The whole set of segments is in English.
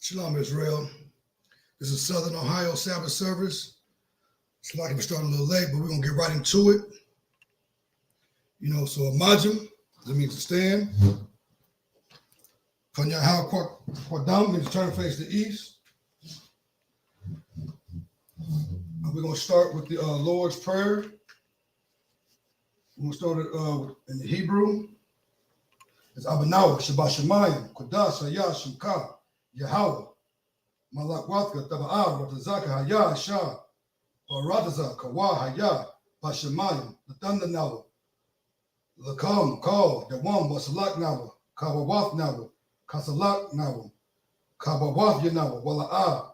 Shalom, Israel. This is Southern Ohio Sabbath service. It's like we're starting a little late, but we're going to get right into it. So a majim, that means to stand. Kanyahal Kwadam means to turn and face the east. And we're going to start with the Lord's Prayer. We're going to start it in the Hebrew. It's Abanawa, Shabbat Shemayim, Kodash, I.S.U.P.K, Yahweh, Malak Watka, Taba'ah, Ratazaka, Hayah, Shah, Barataza, Kawa, Hayah, Bashemayim, Latanda Nawa, Lakam, Kal, Yawam, Wasalak Nawa, Kawawath Nawa, Kasalak Nawa, Kawawath Yanawa, Wala'ah,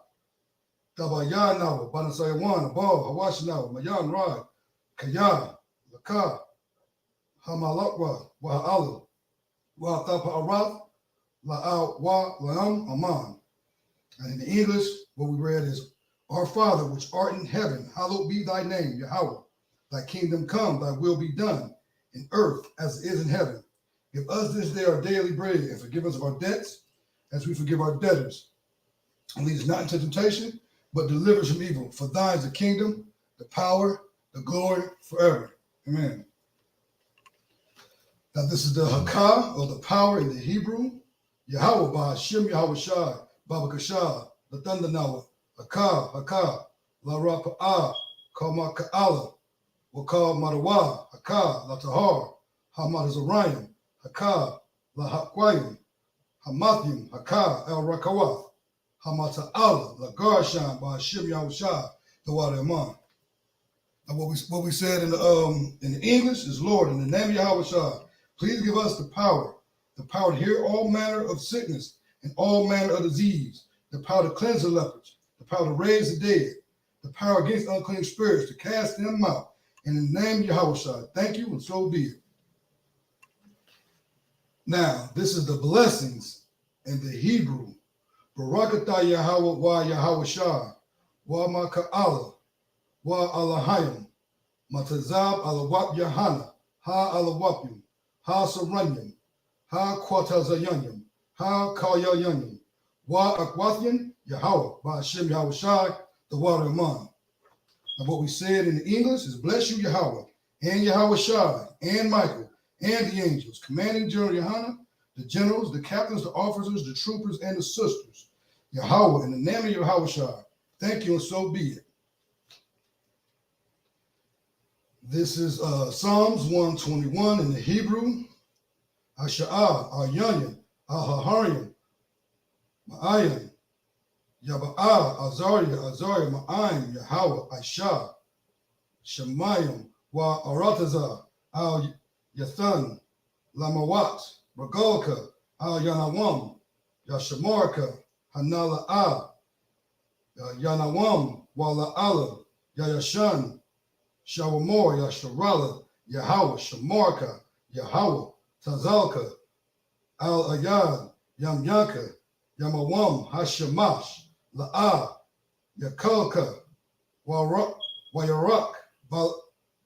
Tabaya Nawa, Banasayawan, Abal, Hawash Nawa, Mayan Rai, Kaya, Laka, Hamalakwa, Waha'alu, Wa Tapa Arath, La'al Wa La'am Aman. And in the English, what we read is, Our Father, which art in heaven, hallowed be thy name, Yahweh. Thy kingdom come, thy will be done, in earth as it is in heaven. Give us this day our daily bread, and forgive us of our debts, as we forgive our debtors. And lead us not into temptation, but deliver us from evil. For thine is the kingdom, the power, the glory, forever. Amen. Now this is the Hakah, or the power in the Hebrew. Yahweh Ba'Hashem Yahweh Shai, Baba Kashah, the Thunder Nawa, Hakah, La Rapa'ah, Kama Ka'ala, Wakal Madawa, Hakah, La Tahar, Hamad Zorion, Hakah, La Hakwayim, Hamathim, Hakah, El Rakawath, Hamata'ala, La Garshan, Ba'Hashem Yahweh Shai, the Wadi Aman. Now what we said in the English is, Lord, in the name of Yahweh Shai, please give us the power to heal all manner of sickness and all manner of disease, the power to cleanse the lepers, the power to raise the dead, the power against unclean spirits, to cast them out. And in the name of Yahweh, thank you, and so be it. Now, this is the blessings in the Hebrew. Barakatah Yahweh wa Yahweh Shai, wa Maka'ala, wa Alahayim, Matazab alawap Yahanna, ha alawapim, ha saranyim, ha kwatazayanyim, ha kalyayanyim, wa akwathin, Yahweh, Ba'Hashem Yahweh Shai, the Wadi Aman. And what we said in the English is, bless you, Yahweh, and Yahweh Shai, and Michael, and the angels, commanding General YAHANNA, the generals, the captains, the officers, the troopers, and the sisters. Yahweh, in the name of Yahweh Shai, thank you, and so be it. This is Psalms 121 in the Hebrew. Asha'ah, Al-Yanyan, Al-Haharyim, Ma'ayan, Yaba'ah, Azariah, Ma'ayim, Yahweh, Aisha, Shemayim, Wa Aratazah, Al-Yathan, Lamawat, Ragalka, Al-Yanawam, Yashamarka, Hanala'ah, Yanawam, Wa La'ala, Yayashan, Shawamor, Yasharala, Yahweh, Shamarka, Yahweh, Tazalka, Al-Ayad, Yamyanka, Yamawam, Hashemash, La'ah, Yakalka, Wayarak, Bala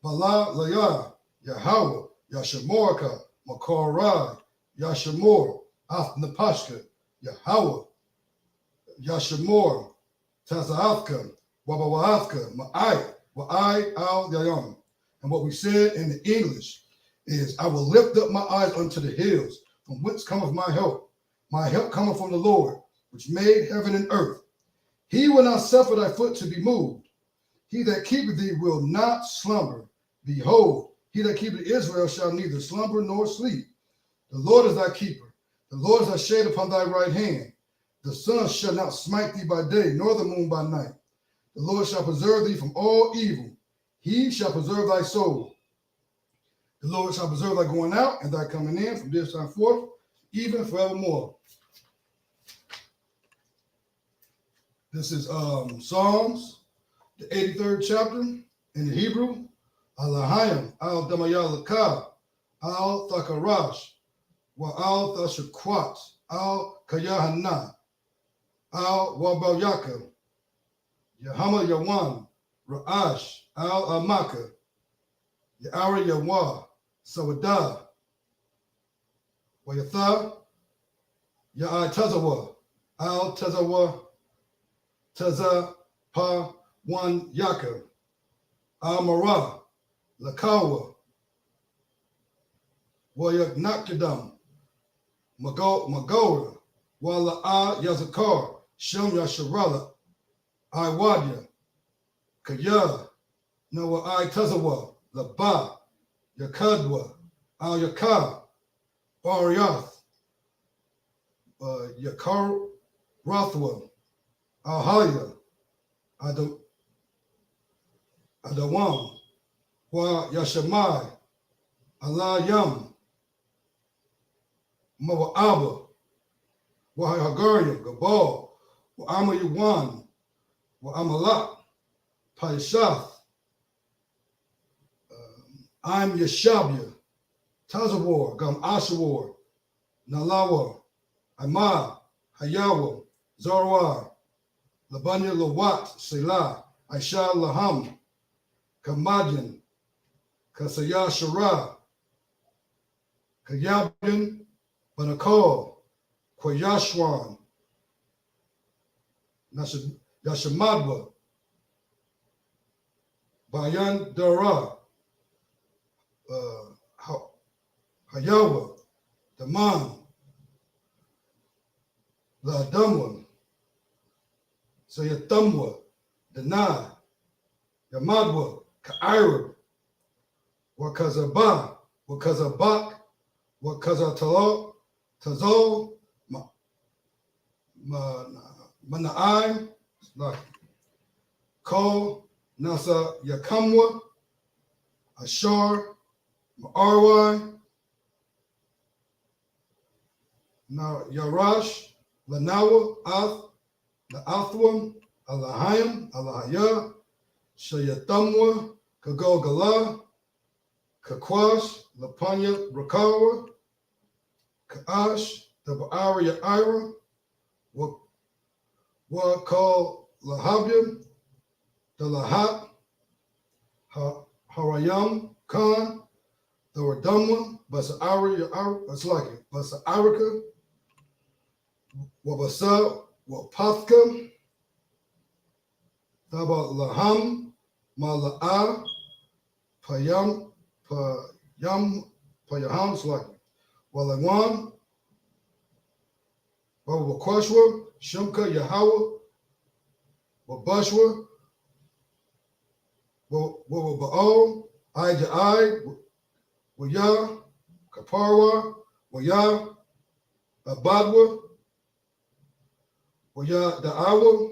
Layah, Yahweh, Yashamorka, Makorai, Yashamor, Afnapashka, Yahweh, Yashamor, Tazaathka, Wabawaathka, Ma'ai, Wa'ai al Yayam. And what we said in the English is, I will lift up my eyes unto the hills, from whence cometh my help. My help cometh from the Lord, which made heaven and earth. He will not suffer thy foot to be moved. He that keepeth thee will not slumber. Behold, he that keepeth Israel shall neither slumber nor sleep. The Lord is thy keeper. The Lord is thy shade upon thy right hand. The sun shall not smite thee by day, nor the moon by night. The Lord shall preserve thee from all evil. He shall preserve thy soul. The Lord shall preserve thy going out and thy coming in from this time forth, even forevermore. This is Psalms, the 83rd chapter in the Hebrew. Alahayim, al damayalaka, al thakarash, wa al thashakwat, al kayahanna, al wabayaka, Yahama Yawan, Ra'ash, al amaka, Ya'ara Yawa, Sawadah, Wayatha, Ya'atazawa, Al Tazawa Taza Pa Wan Yaka Al Mara Lakawa Wayak Nakadam Magoda Wala A Yazakar Shem Yasharala I Wadya Kaya Nawa I Tazawa Laba Yakadwa Al Yakar Baryath Yakar Rothwell Ahaya Adawam Wa Yashamai Allah Yam Mawa'aba Wa Hagaria Gabal Wa Amayuwan Wa Amalak Paishath I'm Yeshabia Tazawar Gam Ashawar Nalawa Amah Hayawa Zarwar Labanya Lawat Selah Aisha Laham Kamadyan Kasaya Shara Kayabin Banakal Kwayashwan Yashamadwa Bayan Dara Hayawa Daman La Damwa Sayatamwa Dana Yamadwa Ka'irab Wakazaba Wakazabak Wakazatalo Tazo Mana'im like Ko Nasa Yakamwa Ashar Ma'arwai Na Yarash Lanawa Ath Na'athwam Alahayim Alahaya Shayatamwa Kagogala Kakwash Lapanya Rakawa Kaash Taba'ara Ya'ira Wa call Lahabim the Lahat Harayam Khan the Radamwa Basa'ara it's like it Basa'arika Wabasa Wapathka Taba Laham Mala'a Payam Payaham it's like it Walawan Wakwashwa Shemka Yahweh Wabashwa Waba'al Ijai Waya Kaparwa Waya Abadwa Waya Da'awa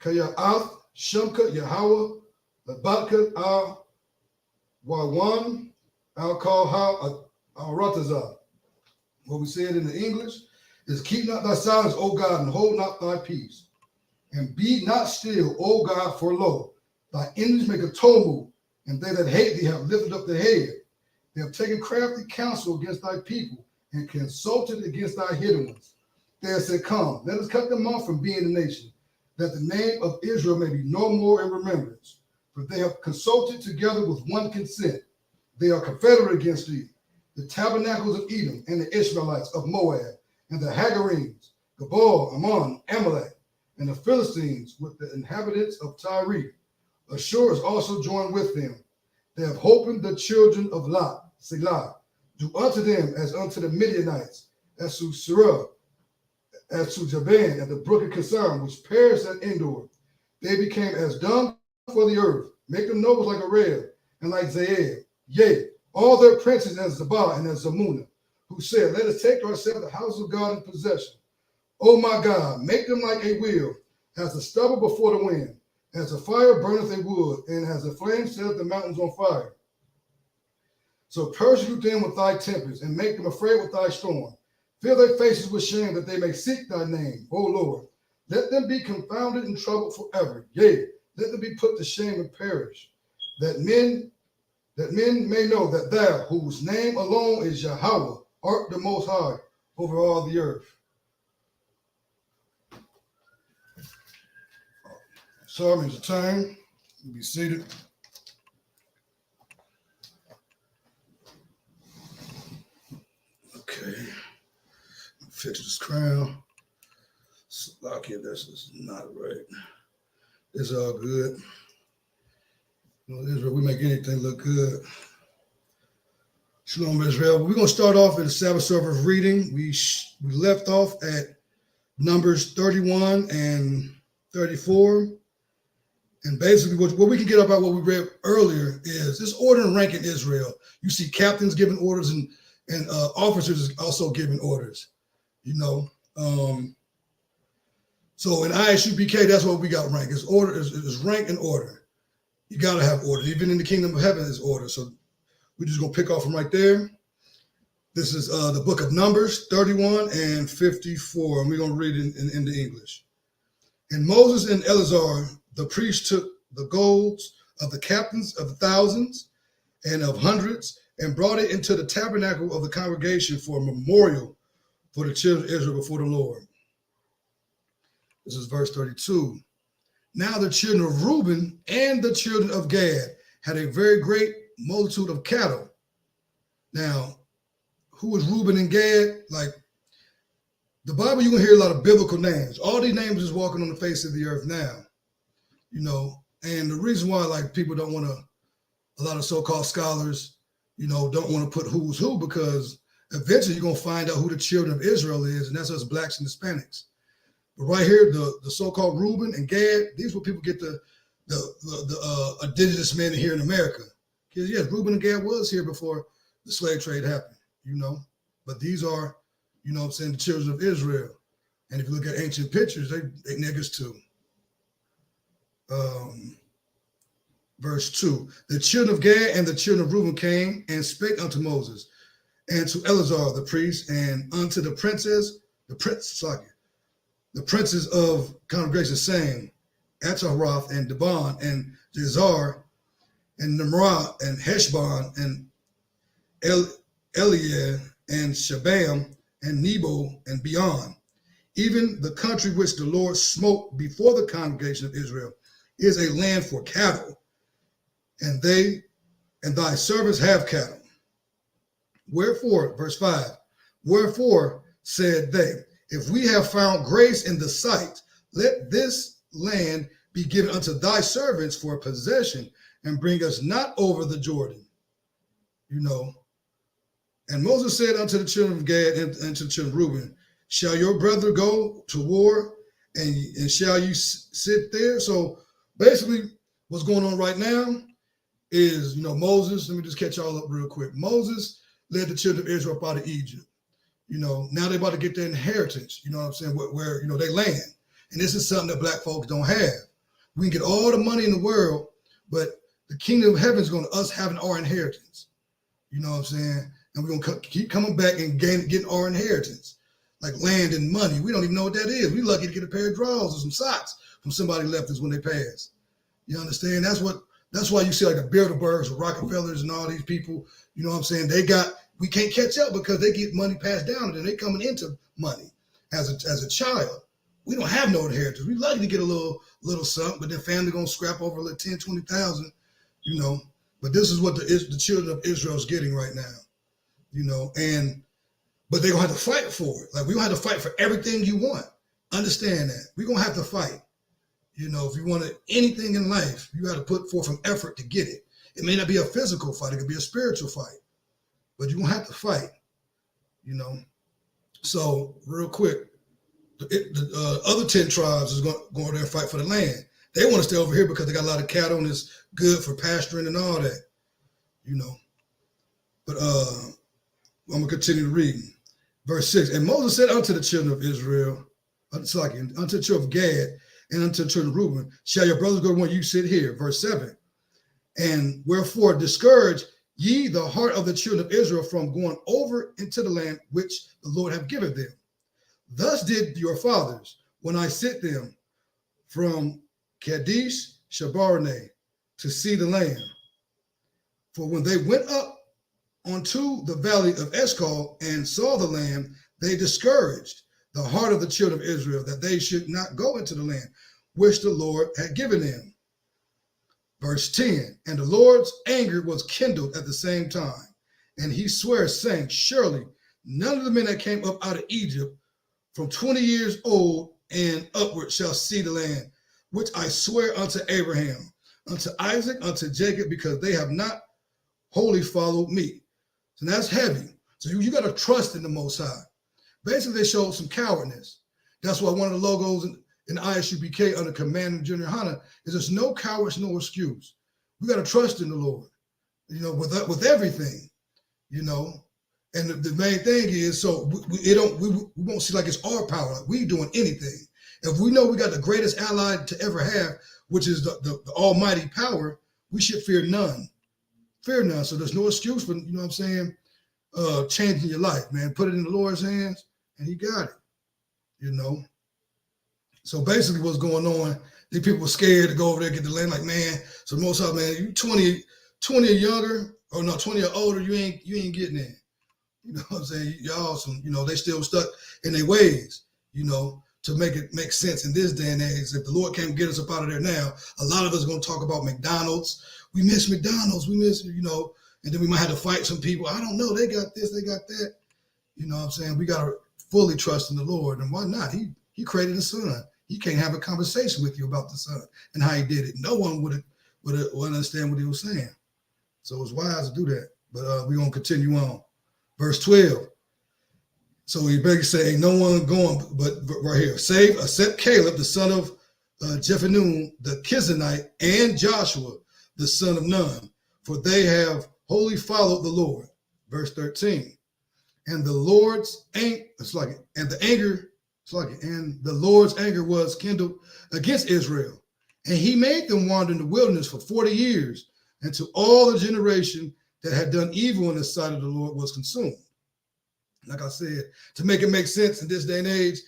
Kaya'ath Shemka Yahweh Labatka Al Wawan Al Kalha Al Ratazah. What we said in the English is keep not thy silence, O God, and hold not thy peace. And be not still, O God, for lo, thy enemies make a tumult, and they that hate thee have lifted up their head. They have taken crafty counsel against thy people, and consulted against thy hidden ones. They have said, come, let us cut them off from being a nation, that the name of Israel may be no more in remembrance. For they have consulted together with one consent. They are confederate against thee, the tabernacles of Edom, and the Israelites of Moab, and the Hagarenes, Gabal, Ammon, Amalek, and the Philistines with the inhabitants of Tyre. Ashur is also joined with them. They have holpen the children of Lot, Selah. Do unto them as unto the Midianites, as to Serah, as to Javan, at the brook of Kissar, which perished at Endor. They became as dung for the earth. Make them nobles like Arel, and like Zael. Yea, all their princes as Zabah and as Zamunah, who said, let us take to ourselves the house of God in possession. O my God, make them like a wheel, as the stubble before the wind, as the fire burneth a wood, and as the flame setteth the mountains on fire. So persecute them with thy tempest, and make them afraid with thy storm. Fill their faces with shame, that they may seek thy name, O Lord. Let them be confounded and troubled forever. Yea, let them be put to shame and perish, that men may know that thou, whose name alone is Yahweh, art the most high over all the earth. Sermon's turn. Be seated. Okay. Fix this crown. Okay, this is not right. It's all good. You know, Israel, we make anything look good. Shalom, Israel. We're going to start off in the Sabbath service reading. We left off at Numbers 31 and 34. And basically what we can get about what we read earlier is this order and rank in Israel. You see captains giving orders and officers also giving orders, you know. So in I.S.U.P.K, that's what we got rank. It's order, is rank and order. You got to have order. Even in the kingdom of heaven is order. So we're just going to pick off from right there. This is the book of Numbers 31 and 54. And we're going to read it in the English. And Moses and Eleazar, the priest, took the golds of the captains of the thousands and of hundreds and brought it into the tabernacle of the congregation for a memorial for the children of Israel before the Lord. This is verse 32. Now the children of Reuben and the children of Gad had a very great multitude of cattle. Now, who is Reuben and Gad? Like, the Bible, you're going to hear a lot of biblical names. All these names is walking on the face of the earth now, you know. And the reason why, like, people don't want to, a lot of so-called scholars, you know, don't want to put who's who, because eventually you're going to find out who the children of Israel is, and that's us blacks and Hispanics. But right here, the so-called Reuben and Gad, these are what people get the indigenous men here in America. Because yes, Reuben and Gad was here before the slave trade happened, you know. But these are, you know what I'm saying, the children of Israel. And if you look at ancient pictures, they niggas too. Verse 2. The children of Gad and the children of Reuben came and spake unto Moses and to Eleazar the priest and unto the princes of congregation, saying, Ataroth and Dibon and Jezar and Nimrah and Heshbon and Eliah and Shabam and Nebo and beyond, even the country which the Lord smote before the congregation of Israel, is a land for cattle, and thy servants have cattle. Wherefore, verse 5, wherefore said they, if we have found grace in the sight, let this land be given unto thy servants for a possession, and bring us not over the Jordan. You know. And Moses said unto the children of Gad and to the children of Reuben, shall your brother go to war, and shall you sit there? So basically what's going on right now is, you know, Moses, let me just catch y'all up real quick. Moses led the children of Israel up out of Egypt. You know, now they're about to get their inheritance, you know what I'm saying, where you know, they land. And this is something that black folks don't have. We can get all the money in the world, but the kingdom of heaven is going to us having our inheritance. You know what I'm saying? And we're going to keep coming back and getting our inheritance, like land and money. We don't even know what that is. We're lucky to get a pair of drawers or some socks from somebody left us when they pass. You understand? That's why you see like the Bilderbergs, the Rockefellers, and all these people, you know what I'm saying? We can't catch up because they get money passed down and then they coming into money as a child. We don't have no inheritance. We lucky to get a little something, but their family gonna scrap over a little 10, 20,000, you know. But this is what the children of Israel is getting right now, you know. But they're gonna have to fight for it. Like, we're gonna have to fight for everything you want. Understand that. We're gonna have to fight. You know, if you want anything in life, you got to put forth an effort to get it. It may not be a physical fight. It could be a spiritual fight. But you're going to have to fight, you know. So real quick, the other 10 tribes is going to go there and fight for the land. They want to stay over here because they got a lot of cattle and it's good for pasturing and all that, you know. But I'm going to continue reading. Verse 6, and Moses said unto the children of Israel, unto the children of Gad and unto the children of Reuben, shall your brothers go to one, you sit here. Verse 7, and wherefore discourage ye the heart of the children of Israel from going over into the land which the Lord hath given them. Thus did your fathers, when I sent them from Kadesh Shabarneh to see the land. For when they went up unto the valley of Eshcol and saw the land, they discouraged the heart of the children of Israel, that they should not go into the land which the Lord had given them. Verse 10, and the Lord's anger was kindled at the same time, and he swears, saying, surely none of the men that came up out of Egypt from 20 years old and upward shall see the land, which I swear unto Abraham, unto Isaac, unto Jacob, because they have not wholly followed me. So that's heavy. So you got to trust in the Most High. Basically, they showed some cowardness. That's why one of the logos in I.S.U.P.K under command of Junior YAHANNA is there's no cowardice, no excuse. We got to trust in the Lord, with everything, And the main thing is, so we won't see like it's our power, like we doing anything. If we know we got the greatest ally to ever have, which is the almighty power, we should fear none. Fear none. So there's no excuse for, changing your life, man. Put it in the Lord's hands and he got it, So basically what's going on, these people were scared to go over there and get the land, like, man, so most of them, man, you 20 or younger, or no, 20 or older, you ain't getting in. You know what I'm saying? Y'all they still stuck in their ways, to make it make sense in this day and age. If the Lord can't get us up out of there now, a lot of us are going to talk about McDonald's. We miss McDonald's. We miss, and then we might have to fight some people. I don't know. They got this, they got that. You know what I'm saying? We got to fully trust in the Lord. And why not? He created the sun. He can't have a conversation with you about the sun and how he did it. No one would understand what he was saying. So it's wise to do that. But we're going to continue on. Verse 12. So he basically saying, no one going, but right here, save except Caleb, the son of Jephunneh, the Kizanite, and Joshua, the son of Nun, for they have wholly followed the Lord. Verse 13. And the Lord's anger, and the Lord's anger was kindled against Israel, and he made them wander in the wilderness for 40 years, until all the generation that had done evil in the sight of the Lord was consumed. Like I said, to make it make sense in this day and age,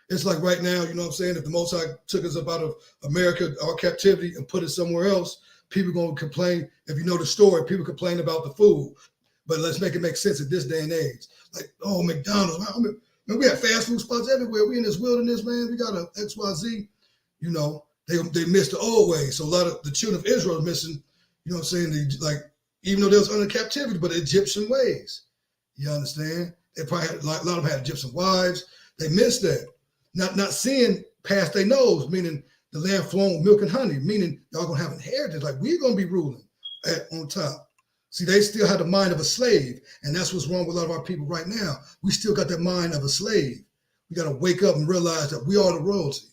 it's like right now, if the Most High took us up out of America, our captivity, and put it somewhere else, people are going to complain. If you know the story, people complain about the food. But let's make it make sense in this day and age. Like, oh, McDonald's. Man, we have fast food spots everywhere. We in this wilderness, man. We got a XYZ. They missed the old way. So a lot of the children of Israel are missing, even though they was under captivity, but Egyptian ways. You understand? They probably had, a lot of them had Egyptian wives. They missed that. Not seeing past their nose, meaning the land flowing with milk and honey, meaning y'all going to have inheritance. Like, we're going to be ruling on top. See, they still had the mind of a slave, and that's what's wrong with a lot of our people right now. We still got that mind of a slave. We got to wake up and realize that we are the royalty.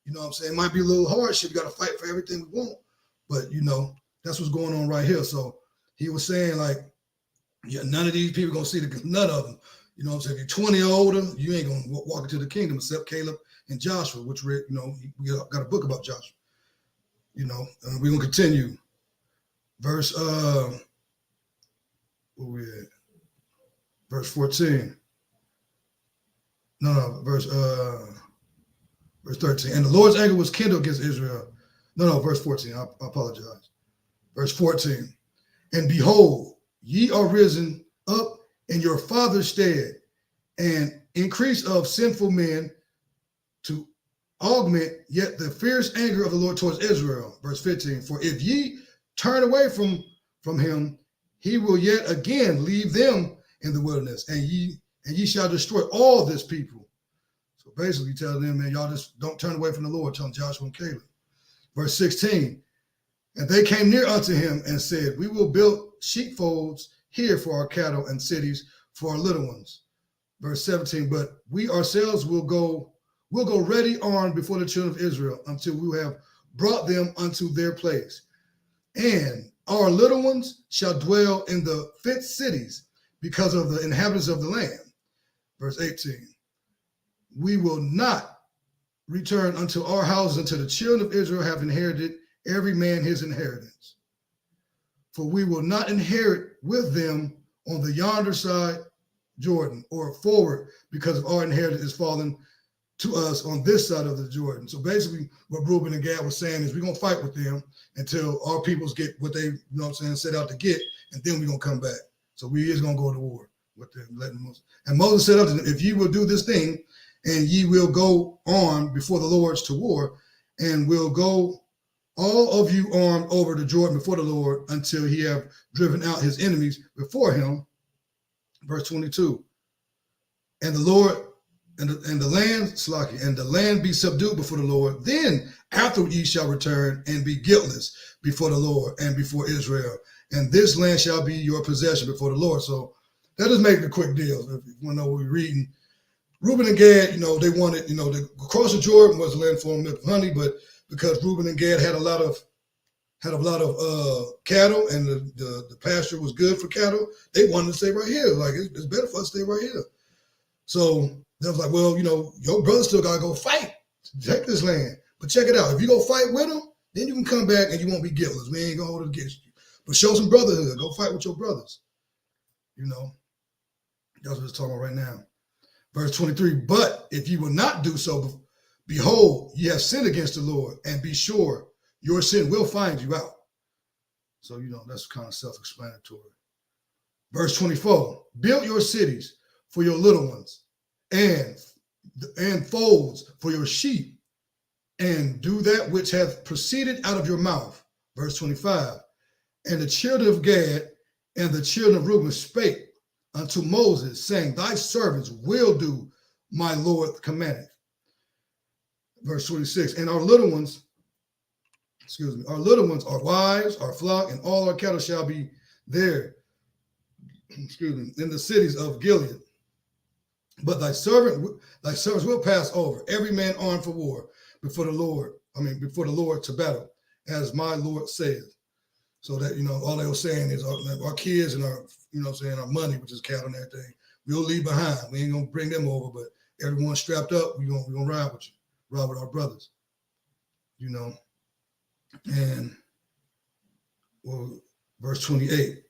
You know what I'm saying? It might be a little hardship. We got to fight for everything we want, but, that's what's going on right here. So he was saying, like, none of these people going to see none of them. You know what I'm saying? If you're 20 or older, you ain't going to walk into the kingdom except Caleb and Joshua, which, we got a book about Joshua. We're going to continue. Verse, where we at? Verse 14. Verse 13. And the Lord's anger was kindled against Israel. Verse 14. I apologize. Verse 14. And behold, ye are risen up in your father's stead, and increase of sinful men to augment yet the fierce anger of the Lord towards Israel. Verse 15. For if ye turn away from him, he will yet again leave them in the wilderness, and ye shall destroy all this people. So basically tell them, man, y'all just don't turn away from the Lord, telling Joshua and Caleb. Verse 16. And they came near unto him and said, we will build sheepfolds here for our cattle and cities for our little ones. Verse 17. But we ourselves will go ready armed before the children of Israel until we have brought them unto their place. And our little ones shall dwell in the fenced cities because of the inhabitants of the land. Verse 18. We will not return unto our houses until the children of Israel have inherited every man his inheritance. For we will not inherit with them on the yonder side Jordan, or forward, because of our inheritance is fallen to us on this side of the Jordan. So basically what Reuben and Gad was saying is we're going to fight with them until our peoples get what they, set out to get, and then we're going to come back. So we is going to go to war with them. And Moses said unto them, if ye will do this thing, and ye will go on before the Lord's to war, and will go all of you armed over the Jordan before the Lord until he have driven out his enemies before him. Verse 22. And the Lord and the land and the land be subdued before the Lord, then afterward ye shall return and be guiltless before the Lord and before Israel. And this land shall be your possession before the Lord. So that is making a quick deal. If you want to know what we're reading, Reuben and Gad, they wanted, to cross the Jordan was the land for milk and honey, but because Reuben and Gad had a lot of cattle and the pasture was good for cattle, they wanted to stay right here. Like, it's better for us to stay right here. So they was like, well, your brother still got to go fight to take this land. But check it out. If you go fight with them, then you can come back and you won't be guiltless. We ain't going to hold it against you. But show some brotherhood. Go fight with your brothers. That's what it's talking about right now. Verse 23, but if you will not do so, behold, ye have sinned against the Lord, and be sure your sin will find you out. So, that's kind of self-explanatory. Verse 24, build your cities for your little ones, and folds for your sheep, and do that which hath proceeded out of your mouth. Verse 25, and the children of Gad and the children of Reuben spake unto Moses, saying, thy servants will do my Lord commandeth. Verse 26, and our little ones, our wives, our flock, and all our cattle shall be there, in the cities of Gilead. But thy servants will pass over, every man armed for war, before the Lord to battle, as my Lord saith. So that, all they were saying is our kids and our, our money, which is cattle and everything, we'll leave behind. We ain't going to bring them over, but everyone strapped up, we're going to ride with you, ride with our brothers, And, verse 28.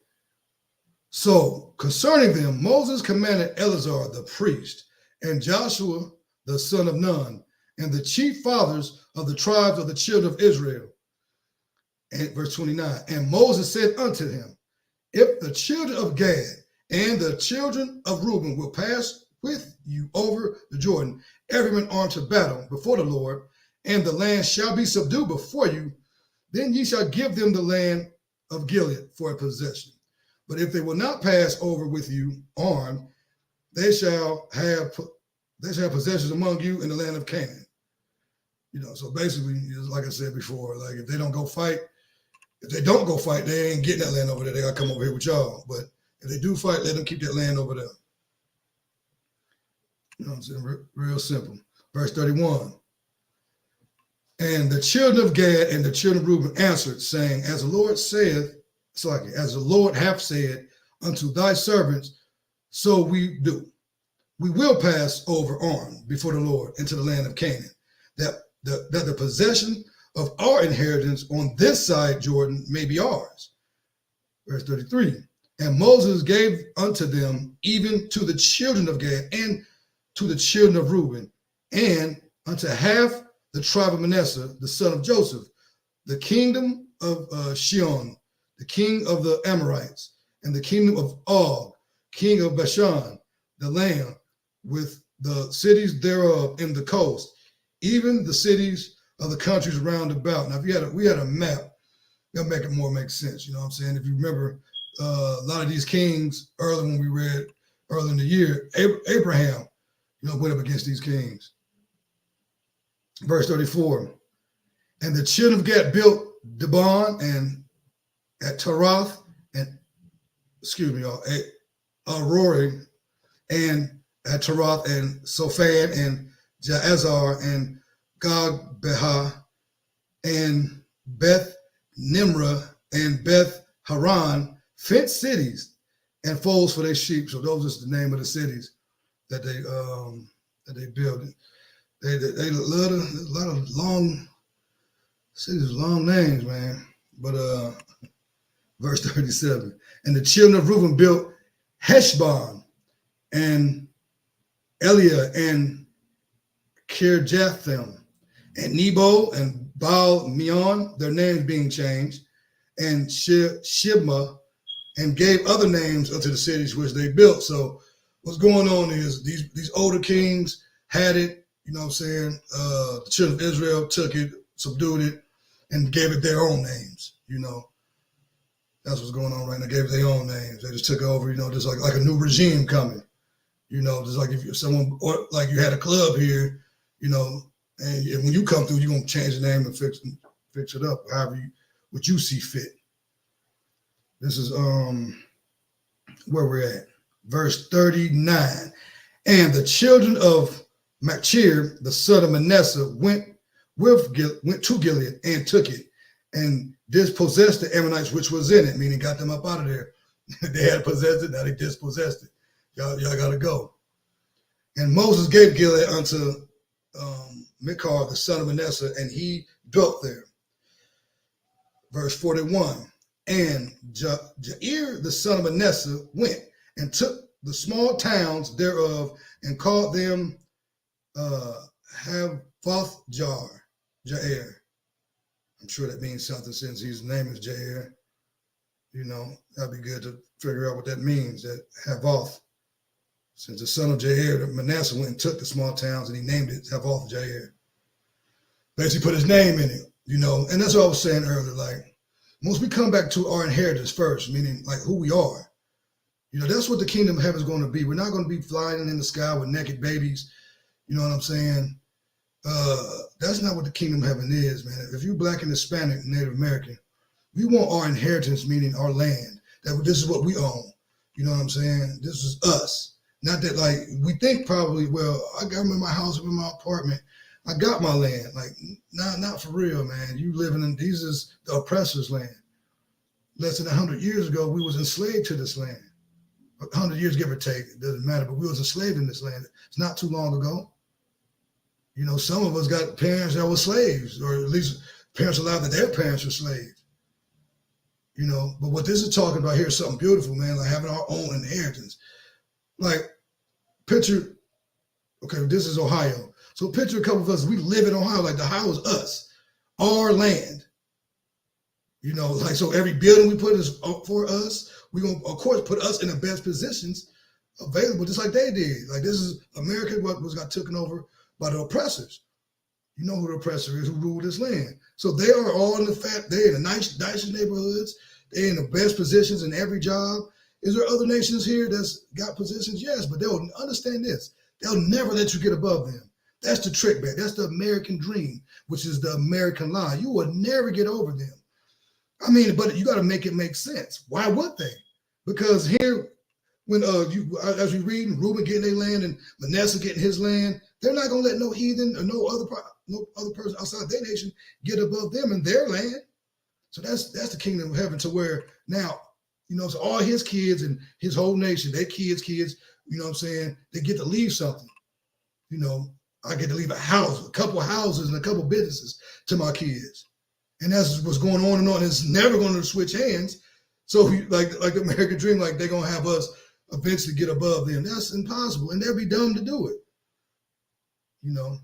So concerning them, Moses commanded Eleazar the priest and Joshua the son of Nun and the chief fathers of the tribes of the children of Israel. And verse 29, and Moses said unto him, if the children of Gad and the children of Reuben will pass with you over the Jordan, every man armed to battle before the Lord, and the land shall be subdued before you, then ye shall give them the land of Gilead for a possession. But if they will not pass over with you armed, they shall have possessions among you in the land of Canaan. So basically, like I said before, like if they don't go fight, they ain't getting that land over there. They got to come over here with y'all. But if they do fight, let them keep that land over there. I'm saying? Real simple. Verse 31. And the children of Gad and the children of Reuben answered, saying, as the Lord hath said unto thy servants, so we do. We will pass over armed before the Lord into the land of Canaan, that the possession of our inheritance on this side Jordan may be ours. Verse 33, and Moses gave unto them, even to the children of Gad and to the children of Reuben, and unto half the tribe of Manasseh, the son of Joseph, the kingdom of Shion, the king of the Amorites, and the kingdom of Og, king of Bashan, the land with the cities thereof in the coast, even the cities of the countries round about. Now, if we had a map, that'll make it more make sense. You know what I'm saying? If you remember, a lot of these kings early when we read early in the year, Abraham, went up against these kings. Verse 34, and the children of Gad built Dibon and at Taroth and, Arori and at Taroth and Sophan and Jaazar and Gog Behah and Beth Nimrah and Beth Haran, fenced cities and folds for their sheep. So those are the name of the cities that they built. They love a lot of long cities, long names, man. But verse 37, and the children of Reuben built Heshbon and Eliah and Kirjathim and Nebo and Baal Meon, their names being changed, and Shibma, and gave other names unto the cities which they built. So what's going on is these older kings had it, the children of Israel took it, subdued it, and gave it their own names, That's what's going on right now. Gave it their own names. They just took over, just like a new regime coming. Just like if someone, or like you had a club here, you know, and when you come through, you're going to change the name and fix it up, however what you see fit. This is where we're at. Verse 39. And the children of Machir, the son of Manasseh, went to Gilead and took it, and dispossessed the Ammonites which was in it, meaning got them up out of there. They had possessed it, now they dispossessed it. Y'all gotta go. And Moses gave Gilead unto Micah, the son of Manasseh, and he dwelt there. Verse 41. And Jair, the son of Manasseh, went and took the small towns thereof and called them Havoth Jair. I'm sure that means something since his name is Jair. You know, that'd be good to figure out what that means, that Havoth. Since the son of Jair, Manasseh went and took the small towns and he named it Havoth Jair. Basically put his name in it, you know, and that's what I was saying earlier. Like, once we come back to our inheritance first, meaning like who we are, you know, that's what the kingdom of heaven is going to be. We're not going to be flying in the sky with naked babies. You know what I'm saying? That's not what the kingdom of heaven is, man. If you're Black and Hispanic, Native American, we want our inheritance, meaning our land. That this is what we own. You know what I'm saying? This is us. Not that, like, we think probably, well, I got in my house, I'm in my apartment, I got my land. Like, not for real, man. You living in, these is the oppressor's land. Less than 100 years ago, we was enslaved to this land. 100 years, give or take, it doesn't matter, but we was enslaved in this land. It's not too long ago. You know, some of us got parents that were slaves, or at least parents allowed that their parents were slaves. You know, but what this is talking about here is something beautiful, man, like having our own inheritance. Like, picture, okay, this is Ohio. So picture a couple of us, we live in Ohio, like the Ohio is us, our land. You know, like, so every building we put is for us. We're going to, of course, put us in the best positions available, just like they did. Like, this is America, what got taken over by the oppressors. You know who the oppressor is, who ruled this land. So they are all in they're in the nicest neighborhoods. They're in the best positions in every job. Is there other nations here that's got positions? Yes, but they'll understand this. They'll never let you get above them. That's the trick back. That's the American dream, which is the American lie. You will never get over them. I mean, but you got to make it make sense. Why would they? Because here, when as we read, Reuben getting their land and Manasseh getting his land, they're not going to let no heathen or no other person outside their nation get above them in their land. So that's the kingdom of heaven, to where now, you know, so all his kids and his whole nation, their kids, you know what I'm saying, they get to leave something. You know, I get to leave a house, a couple of houses and a couple of businesses to my kids. And that's what's going on and on. It's never going to switch hands. So like the American dream, like they're going to have us eventually get above them. That's impossible. And they'll be dumb to do it. You know,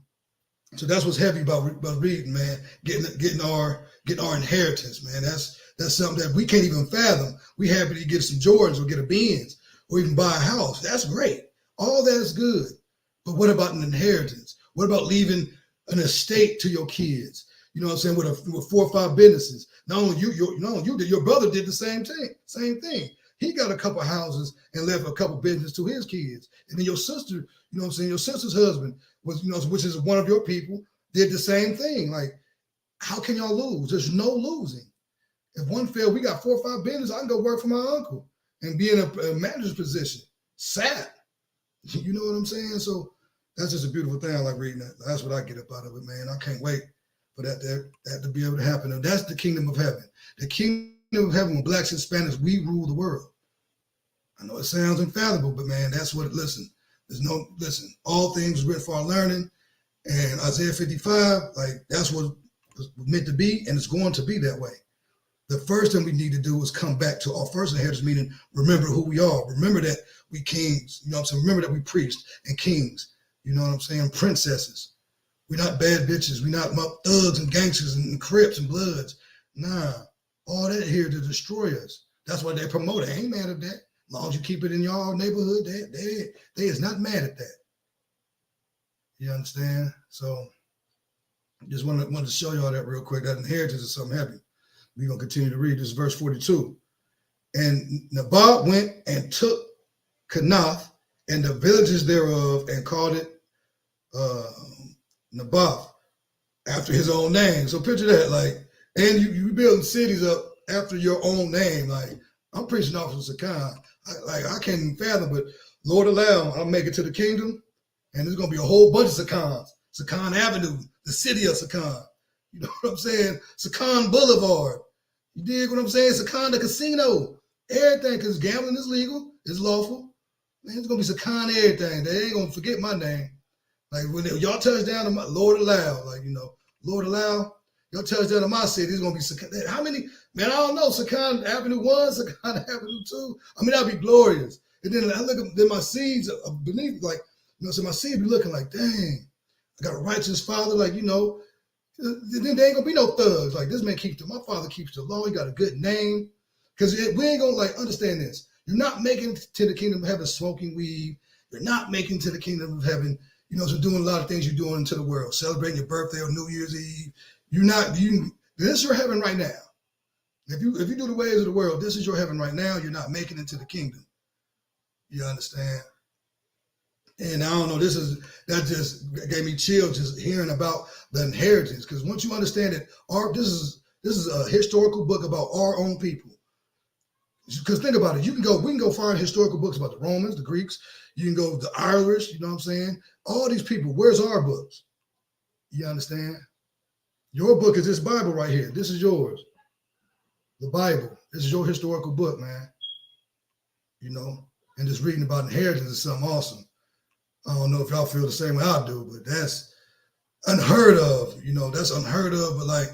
so that's what's heavy about reading, man. Getting our inheritance, man. That's something that we can't even fathom. We happy to get some Jordans or get a Benz or even buy a house. That's great. All that is good. But what about an inheritance? What about leaving an estate to your kids? You know what I'm saying? With 4 or 5 businesses. Not only you did, your brother did the same thing. He got a couple houses and left a couple businesses to his kids. And then your sister, you know what I'm saying? Your sister's husband was, you know, which is one of your people, did the same thing. Like, how can y'all lose? There's no losing. If one failed, we got 4 or 5 businesses. I can go work for my uncle and be in a manager's position. Sad. You know what I'm saying? So that's just a beautiful thing. I like reading that. That's what I get up out of it, man. I can't wait for that to be able to happen. And that's the kingdom of heaven. The kingdom of heaven, with Blacks and Hispanics, we rule the world. I know it sounds unfathomable, but man, that's what, listen, all things written for our learning. And Isaiah 55, like, that's what was meant to be, and it's going to be that way. The first thing we need to do is come back to our first inheritance, meaning remember who we are. Remember that we kings, you know what I'm saying? Remember that we priests and kings, you know what I'm saying? Princesses. We're not bad bitches. We're not thugs and gangsters and Crips and Bloods. Nah, all that here to destroy us. That's why they promote it. I ain't mad at that. As long as you keep it in your neighborhood, they is not mad at that. You understand? So just wanted to show y'all that real quick. That inheritance is something heavy. We're going to continue to read this, verse 42. And Naboth went and took Kenath and the villages thereof and called it Naboth, after his own name. So picture that, like, and you building cities up after your own name. Like, I'm preaching off of Sakan. I can't even fathom, but Lord allow, I'll make it to the kingdom, and there's gonna be a whole bunch of Sakans. Sakan Avenue, the city of Sakan. You know what I'm saying? Sakan Boulevard. You dig what I'm saying? Sakan the casino. Everything, because gambling is legal, it's lawful. Man, it's gonna be Sakan everything. They ain't gonna forget my name. Like when y'all touch down to my Lord allow, like, you know, Lord allow, y'all touch down to my city, it's gonna be Sakan. How many, man, I don't know, Sakan Avenue 1, Sakan Avenue 2. I mean, that'd be glorious. And then I look at then my seeds beneath, like, you know, so my seed be looking like, dang, I got a righteous father, like, you know, then there ain't gonna be no thugs. Like, this man my father keeps the law, he got a good name. Because we ain't gonna, like, understand this. You're not making it to the kingdom of heaven smoking weed. You're not making it to the kingdom of heaven, you know, so doing a lot of things you're doing into the world, celebrating your birthday or New Year's Eve. This is your heaven right now. If you do the ways of the world, this is your heaven right now. You're not making it to the kingdom. You understand? And I don't know, that just gave me chills just hearing about the inheritance. Because once you understand that this is a historical book about our own people. Because think about it, we can go find historical books about the Romans, the Greeks. You can go the Irish, you know what I'm saying? All these people, where's our books? You understand? Your book is this Bible right here. This is yours. The Bible. This is your historical book, man. You know, and just reading about inheritance is something awesome. I don't know if y'all feel the same way I do, but that's unheard of. You know, that's unheard of. But like,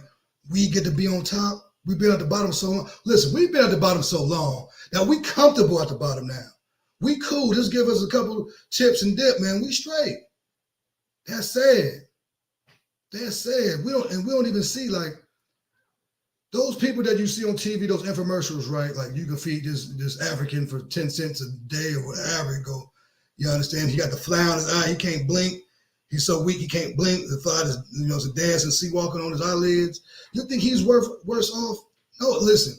we get to be on top. We've been at the bottom so long. Listen, we've been at the bottom so long that we comfortable at the bottom now. We cool. Just give us a couple chips and dip, man. We straight. That's sad. That's sad. We don't even see, like, those people that you see on TV, those infomercials, right? Like, you can feed this African for 10 cents a day or whatever it go. You understand? He got the fly on his eye. He can't blink. He's so weak he can't blink. The fly is, you know, to dance and see walking on his eyelids. You think he's worse off? No, listen.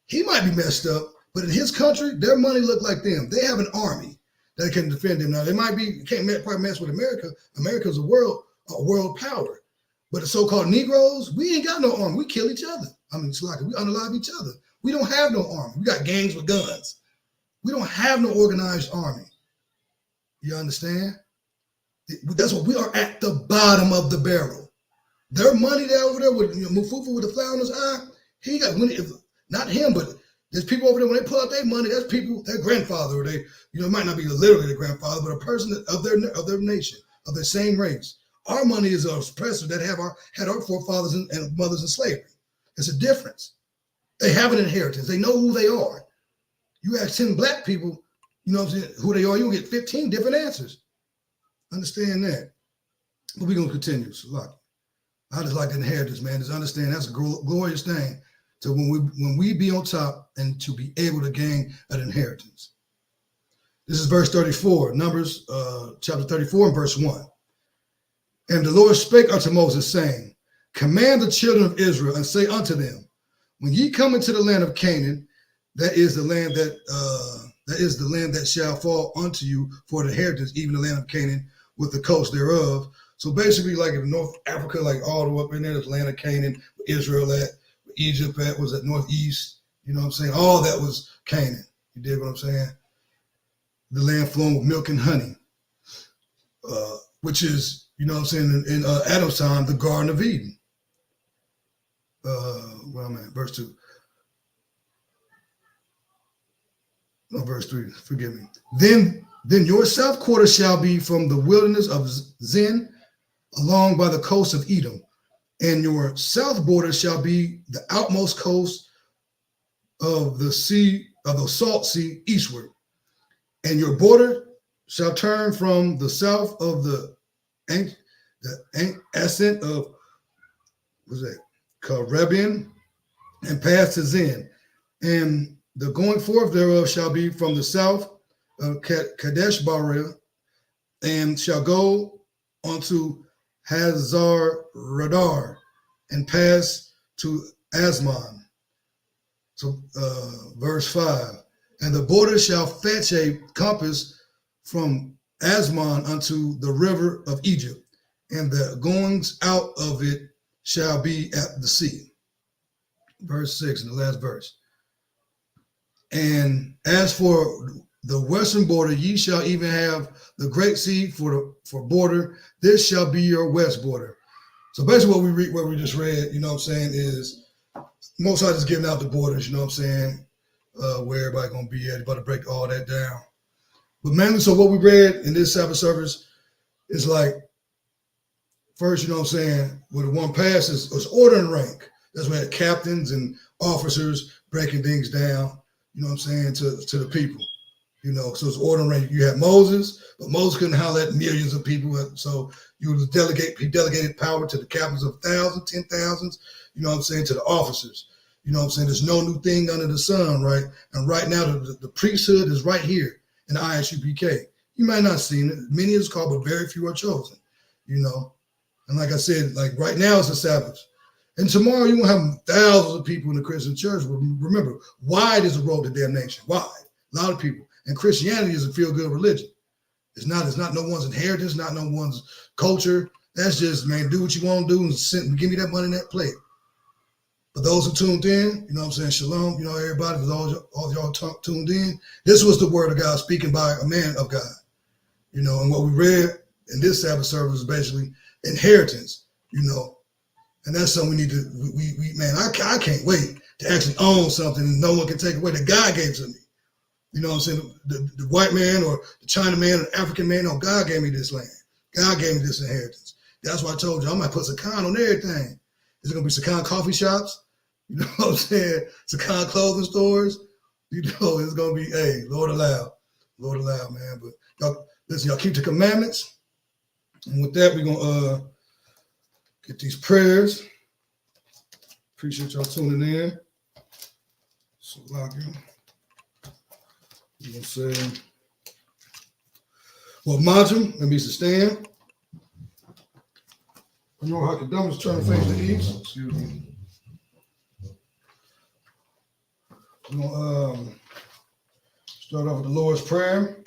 He might be messed up, but in his country, their money look like them. They have an army that can defend them. Now, they can't probably mess with America. America's a world power. But the so-called Negroes, we ain't got no army. We kill each other. I mean, it's like we unalive each other. We don't have no army. We got gangs with guns. We don't have no organized army. You understand? That's what we are, at the bottom of the barrel. Their money there over there with, you know, Mufufu with the fly on his eye, he got money. Not him, but there's people over there, when they pull out their money, that's people, their grandfather, or they, you know, it might not be literally their grandfather, but a person of their nation, of their same race. Our money is an oppressor that had our forefathers and mothers in slavery. It's a difference. They have an inheritance. They know who they are. You ask 10 black people, you know what I'm saying, who they are, you'll get 15 different answers. Understand that. But we're going to continue. So, look, I just like the inheritance, man. Just understand that's a glorious thing to when we be on top and to be able to gain an inheritance. This is verse 34, Numbers chapter 34 and verse 1. And the Lord spake unto Moses, saying, command the children of Israel and say unto them, when ye come into the land of Canaan, that is the land that shall fall unto you for the inheritance, even the land of Canaan with the coast thereof. So basically, like in North Africa, like all the way up in there, there's the land of Canaan, Israel at, Egypt at, was at northeast. You know what I'm saying? All that was Canaan. You dig what I'm saying? The land flowing with milk and honey, which is, you know what I'm saying, in Adam's time, the Garden of Eden. Where am I at? Verse 2. No, verse 3, forgive me. Then your south quarter shall be from the wilderness of Zin, along by the coast of Edom, and your south border shall be the outmost coast of the sea, of the salt sea eastward. And your border shall turn from the south of the ascent of, what's that, Caribbean, and pass to Zin. And the going forth thereof shall be from the south of Kadesh Barnea, and shall go unto Hazar Radar, and pass to Asmon. So verse 5. And the border shall fetch a compass from Asmon unto the river of Egypt, and the goings out of it shall be at the sea. Verse 6 in the last verse. And as for the western border, ye shall even have the great sea for border. This shall be your west border. So basically what we just read, you know what I'm saying, is Most High is giving out the borders, you know what I'm saying, where everybody going to be at. About to break all that down. But mainly, so what we read in this Sabbath service is like, first, you know what I'm saying, where the one pass is order and rank. That's where captains and officers breaking things down, you know what I'm saying, to the people. You know, so it's order and rank. You had Moses, but Moses couldn't holler at millions of people. So he delegated power to the captains of thousands, 10,000s, you know what I'm saying, to the officers. You know what I'm saying? There's no new thing under the sun, right? And right now, the priesthood is right here in the I.S.U.P.K. You might not have seen it. Many is called, but very few are chosen, you know. And like I said, like right now it's the Sabbath. And tomorrow you're going to have thousands of people in the Christian church. Remember, wide is the road to damnation. Wide. A lot of people. And Christianity is a feel-good religion. It's not no one's inheritance, not no one's culture. That's just, man, do what you want to do and give me that money in that plate. For those who tuned in, you know what I'm saying, shalom, you know, everybody, for all y'all tuned in, this was the word of God speaking by a man of God. You know, and what we read in this Sabbath service is basically inheritance, you know. And that's something we need to, man, I can't wait to actually own something and no one can take away that God gave to me. You know what I'm saying? The white man or the China man or the African man, no, God gave me this land. God gave me this inheritance. That's why I told you I might put Sakan on everything. Is it going to be Sakan coffee shops? You know what I'm saying? Sakan clothing stores? You know, it's going to be, hey, Lord allow, man. But y'all, listen, y'all keep the commandments. And with that, we're going to get these prayers. Appreciate y'all tuning in. So, log in. You know what I'm saying? Well, Majum, let me stand. I know how Kadam is trying to face the east. Excuse me. We're going to start off with the Lord's Prayer.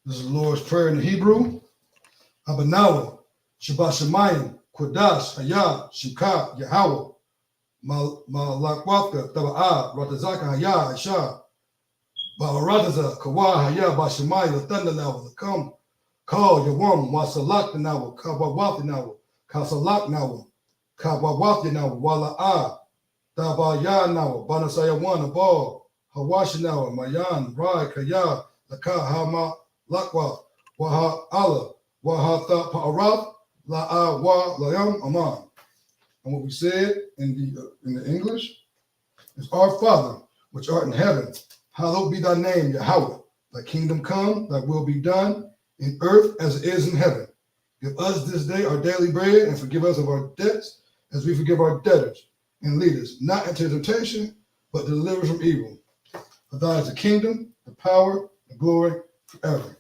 This is the Lord's Prayer in the Hebrew. Abanawa, Shabbat Shemayim, Kodash, I.S.U.P.K, Yahweh, Malakwafka, Taba'ah, Ratazaka, I.S.U.P.K, Ba'aradaza, Kawa, Haya, Bashemai, Latanda now, come, call your woman, Wasalak now, Kabawati now, Kasalak now, Kabawati now, Wala'a, Tabaya now, Banasaya one, Abal, Hawashi now, Mayan, Rai, Kaya, Laka, Hama, Lakwa, Waha Allah, Wahata Pa'arat, La'a Wa Layam Aman. And what we said in the English is, Our Father, which art in heaven, hallowed be thy name, Yahweh. Thy kingdom come, thy will be done, in earth as it is in heaven. Give us this day our daily bread, and forgive us of our debts, as we forgive our debtors. And lead us not into temptation, but deliver us from evil. For thine is the kingdom, the power, the glory, forever.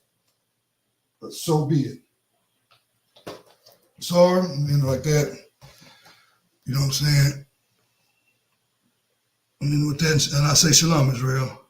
But so be it. Sorry, like that. You know what I'm saying? And then with that, and I say shalom, Israel.